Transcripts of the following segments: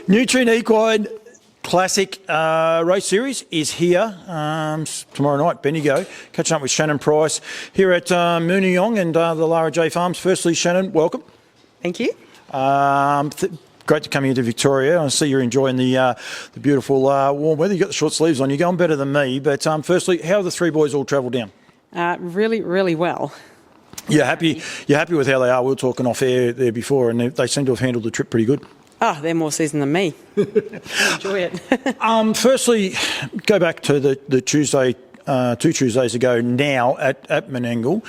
Nutrien Equine Classic race series is here tomorrow night, Bendigo. Catching up with Shannon Price here at Mooneyong and the Lara J Farms. Firstly, Shannon, welcome. Thank you. Great to come here to Victoria. I see you're enjoying the beautiful warm weather. You've got the short sleeves on. You're going better than me. But firstly, how have the three boys all travelled down? Really, really well. You're happy with how they are? We were talking off air there before, and they seem to have handled the trip pretty good. Oh, they're more seasoned than me. Enjoy it. Firstly, go back to the Tuesday, 2 Tuesdays ago now at Menangle.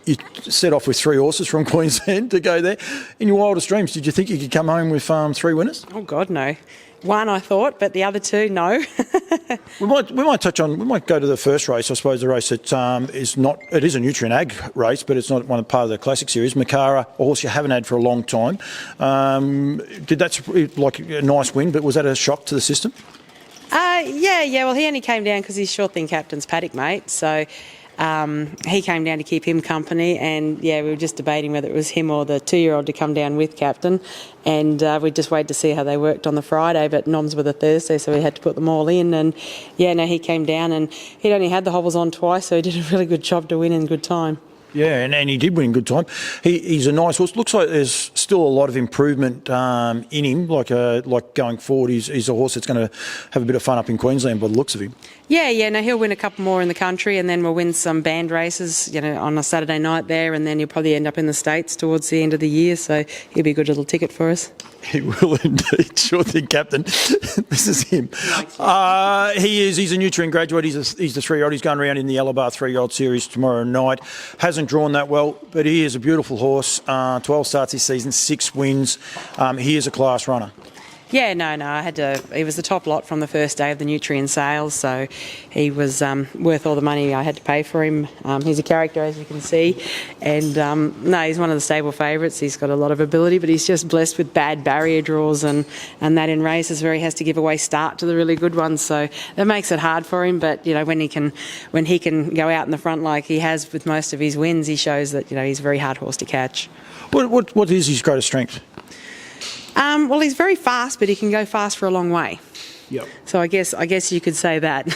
You set off with 3 horses from Queensland to go there. In your wildest dreams, did you think you could come home with 3 winners? Oh God, no. One I thought, but the other 2, no. we might go to the first race. I suppose the race that it is a Nutrien Ag race, but it's not part of the classic series. Makara, a horse you haven't had for a long time. That's like a nice win, but was that a shock to the system? Yeah. Well, he only came down because he's Sure Thing Captain's paddock mate, so. He came down to keep him company, and we were just debating whether it was him or the 2-year-old to come down with Captain, and we just waited to see how they worked on the Friday, but noms were the Thursday, so we had to put them all in, and he came down, and he'd only had the hobbles on twice, so he did a really good job to win in good time. Yeah, and he did win in good time. He's a nice horse. Looks like there's still a lot of improvement in him. Like going forward, he's a horse that's going to have a bit of fun up in Queensland by the looks of him. No, he'll win a couple more in the country, and then we'll win some band races, on a Saturday night there, and then he'll probably end up in the States towards the end of the year. So he'll be a good little ticket for us. He will indeed. Sure Thing Captain. This is him. He's a Nutrien graduate. He's the 3-year-old. He's going around in the Alabar 3-year-old series tomorrow night. Hasn't drawn that well, but he is a beautiful horse. 12 starts this season, 6 wins. He is a class runner. Yeah, no, he was the top lot from the first day of the Nutrien sales, so he was worth all the money I had to pay for him. He's a character, as you can see, and he's one of the stable favourites. He's got a lot of ability, but he's just blessed with bad barrier draws and that in races where he has to give away start to the really good ones, so that makes it hard for him, but when he can go out in the front like he has with most of his wins, he shows that he's a very hard horse to catch. What is his greatest strength? Well, he's very fast, but he can go fast for a long way. Yep. So I guess you could say that.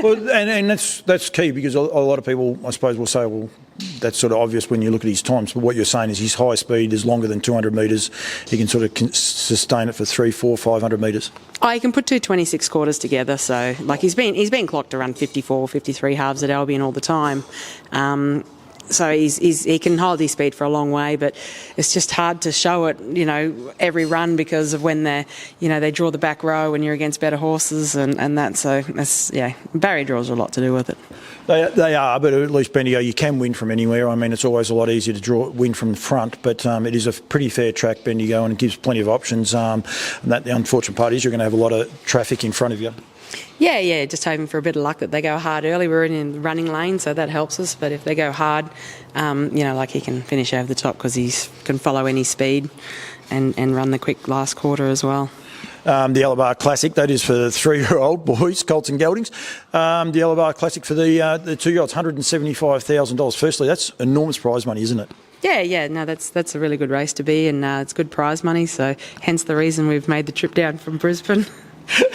Well, and that's key, because a lot of people, I suppose, will say, well, that's sort of obvious when you look at his times. But what you're saying is his high speed is longer than 200 metres. He can sort of sustain it for 300, 400, 500 metres. Oh, he can put 2 26 quarters together. So he's been clocked around 54, 53 halves at Albion all the time. So he can hold his speed for a long way, but it's just hard to show it, every run, because of when they draw the back row when you're against better horses and that. So barrier draws are a lot to do with it. They are, but at least Bendigo, you can win from anywhere. I mean, it's always a lot easier to win from the front, but it is a pretty fair track, Bendigo, and it gives plenty of options. And that the unfortunate part is you're going to have a lot of traffic in front of you. Yeah, just hoping for a bit of luck that they go hard early. We're in the running lane, so that helps us. But if they go hard, he can finish over the top because he can follow any speed and run the quick last quarter as well. The Alabar Classic, that is for the 3-year-old boys, Colt and Geldings. The Alabar Classic for the 2-year-olds, $175,000. Firstly, that's enormous prize money, isn't it? Yeah, no, that's a really good race to be, and it's good prize money. So hence the reason we've made the trip down from Brisbane.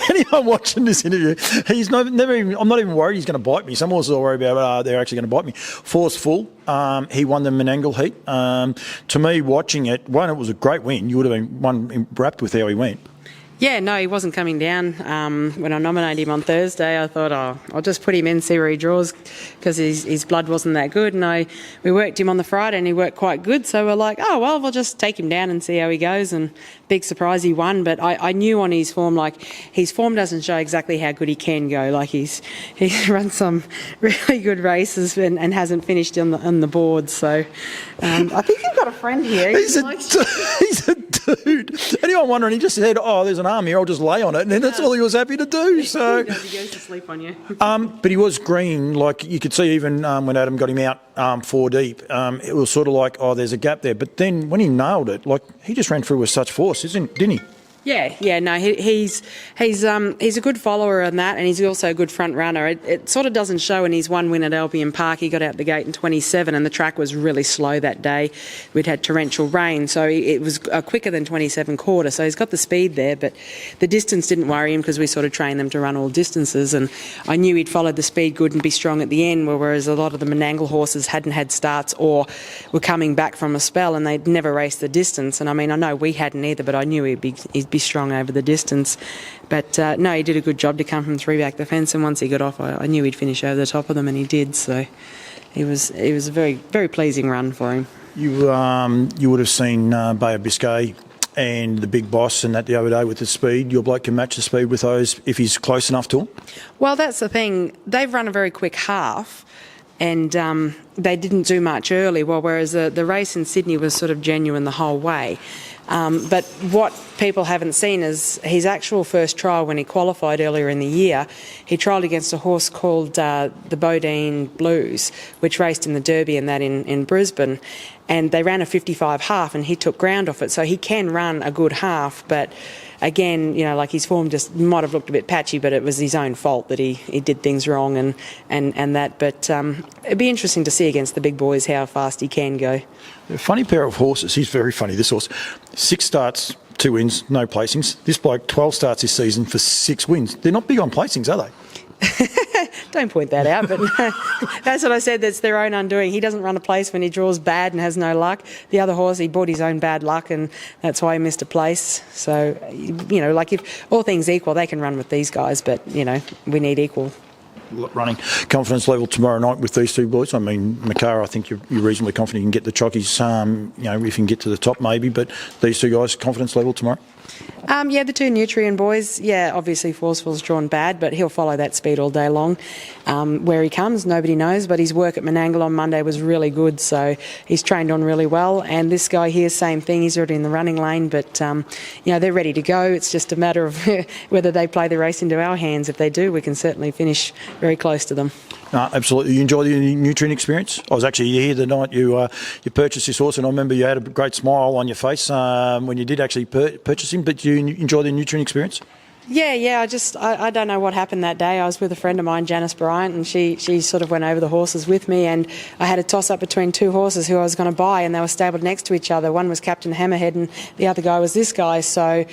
Anyone watching this interview, I'm not even worried he's going to bite me. Some horses I worry about they're actually going to bite me. Forceful, he won the Menangle heat. To me, watching it, it was a great win. You would have been wrapped with how he went. Yeah, no, he wasn't coming down. When I nominated him on Thursday, I thought, I'll just put him in, see where he draws, because his blood wasn't that good. And we worked him on the Friday, and he worked quite good. So we're like, we'll just take him down and see how he goes. And big surprise, he won. But I knew on his form, his form doesn't show exactly how good he can go. He's run some really good races and hasn't finished on the board. So I think you've got a friend here. He's a dude. Anyone wondering, he just said, there's an arm here, I'll just lay on it, and then that's all he was happy to do. So he goes to sleep on you. But he was green, you could see even when Adam got him out 4 deep, it was sort of like, there's a gap there. But then when he nailed it, he just ran through with such force, didn't he? Yeah, no, he's a good follower in that, and he's also a good front runner. It sort of doesn't show in his one win at Albion Park. He got out the gate in 27, and the track was really slow that day. We'd had torrential rain, so it was quicker than 27 quarter. So he's got the speed there, but the distance didn't worry him because we sort of trained them to run all distances, and I knew he'd follow the speed good and be strong at the end. Whereas a lot of the Menangle horses hadn't had starts or were coming back from a spell, and they'd never raced the distance. And I mean, I know we hadn't either, but I knew he'd be strong over the distance. But no, he did a good job to come from 3 back the fence, and once he got off, I knew he'd finish over the top of them, and he did. So it was a very, very pleasing run for him. You would have seen Bay of Biscay and the Big Boss and that the other day with the speed. Your bloke can match the speed with those if he's close enough to him? Well, that's the thing. They've run a very quick half, and they didn't do much early, whereas the race in Sydney was sort of genuine the whole way. But what people haven't seen is his actual first trial when he qualified earlier in the year. He trialled against a horse called the Bodine Blues, which raced in the Derby and that in Brisbane. And they ran a 55 half, and he took ground off it. So he can run a good half, but again, you know, like his form just might have looked a bit patchy, but it was his own fault that he did things wrong and that. But it'd be interesting to see against the big boys how fast he can go. A funny pair of horses. He's very funny, this horse. 6 starts, 2 wins, no placings. This bloke, 12 starts this season for 6 wins. They're not big on placings, are they? Don't point that out, but that's what I said. That's their own undoing. He doesn't run a place when he draws bad and has no luck. The other horse, he bought his own bad luck, and that's why he missed a place. So, you know, like if all things equal, they can run with these guys, but, you know, we need equal running. Confidence level tomorrow night with these 2 boys? I mean, Makara, I think you're reasonably confident you can get the chockies, you know, if you can get to the top maybe, but these 2 guys, confidence level tomorrow? Yeah, the 2 Nutrien boys, yeah, obviously Forceful's drawn bad, but he'll follow that speed all day long. Where he comes, nobody knows, but his work at Menangle on Monday was really good, so he's trained on really well. And this guy here, same thing, he's already in the running lane, but, you know, they're ready to go. It's just a matter of whether they play the race into our hands. If they do, we can certainly finish very close to them. Absolutely. You enjoy the Nutrien experience? I was actually here the night you purchased this horse, and I remember you had a great smile on your face when you did actually purchase him. But do you enjoy the Nutrien experience? Yeah. I don't know what happened that day. I was with a friend of mine, Janice Bryant, and she sort of went over the horses with me, and I had a toss-up between 2 horses who I was going to buy, and they were stabled next to each other. One was Captain Hammerhead, and the other guy was this guy. So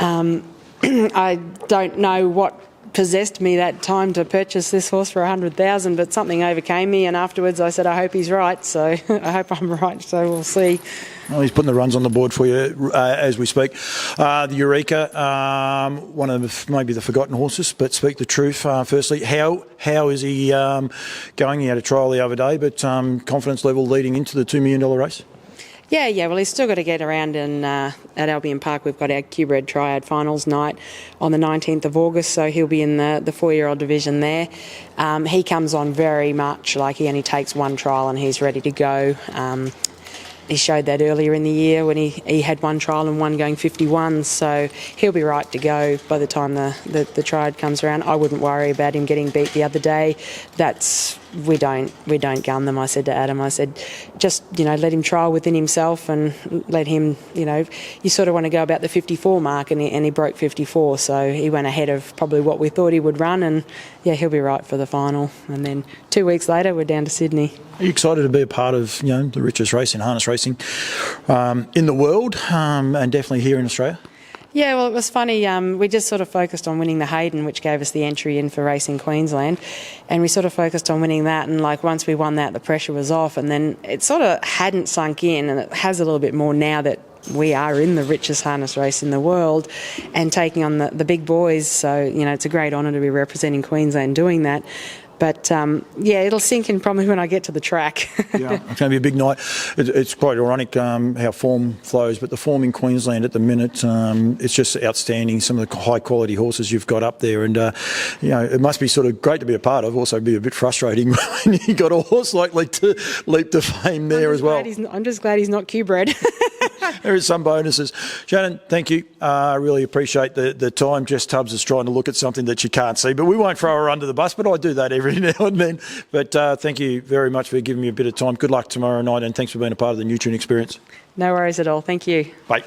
I don't know what possessed me that time to purchase this horse for $100,000, but something overcame me, and afterwards I said I hope he's right, so I hope I'm right, so we'll see. Well, he's putting the runs on the board for you as we speak. The Eureka, one of maybe the forgotten horses, but speak the truth. Firstly, how is he going? He had a trial the other day, but confidence level leading into the $2 million race? Yeah. Well, he's still got to get around at Albion Park. We've got our Q-Bred Triad finals night on the 19th of August, so he'll be in the 4-year-old division there. He comes on very much like he only takes 1 trial and he's ready to go. He showed that earlier in the year when he had 1 trial and 1 going 51, so he'll be right to go by the time the triad comes around. I wouldn't worry about him getting beat the other day. We don't gun them. I said to Adam, I said, just, you know, let him trial within himself and let him, you know, you sort of want to go about the 54 mark, and he broke 54, so he went ahead of probably what we thought he would run, and yeah, he'll be right for the final. And then 2 weeks later, we're down to Sydney. Are you excited to be a part of, you know, the richest race in harness racing in the world, and definitely here in Australia? Yeah, well, it was funny. We just sort of focused on winning the Hayden, which gave us the entry in for Racing Queensland, and we sort of focused on winning that. And like once we won that, the pressure was off, and then it sort of hadn't sunk in, and it has a little bit more now that we are in the richest harness race in the world and taking on the big boys. So, you know, it's a great honour to be representing Queensland doing that. But, yeah, it'll sink in probably when I get to the track. Yeah, it's going to be a big night. It's quite ironic how form flows, but the form in Queensland at the minute, it's just outstanding. Some of the high-quality horses you've got up there, and, you know, it must be sort of great to be a part of, also be a bit frustrating when you've got a horse likely to leap to fame there as well. I'm just glad he's not Q-bred. There is some bonuses. Shannon, thank you. I really appreciate the time. Jess Tubbs is trying to look at something that she can't see, but we won't throw her under the bus, but I do that every now and then. But thank you very much for giving me a bit of time. Good luck tomorrow night, and thanks for being a part of the Nutrien experience. No worries at all. Thank you. Bye.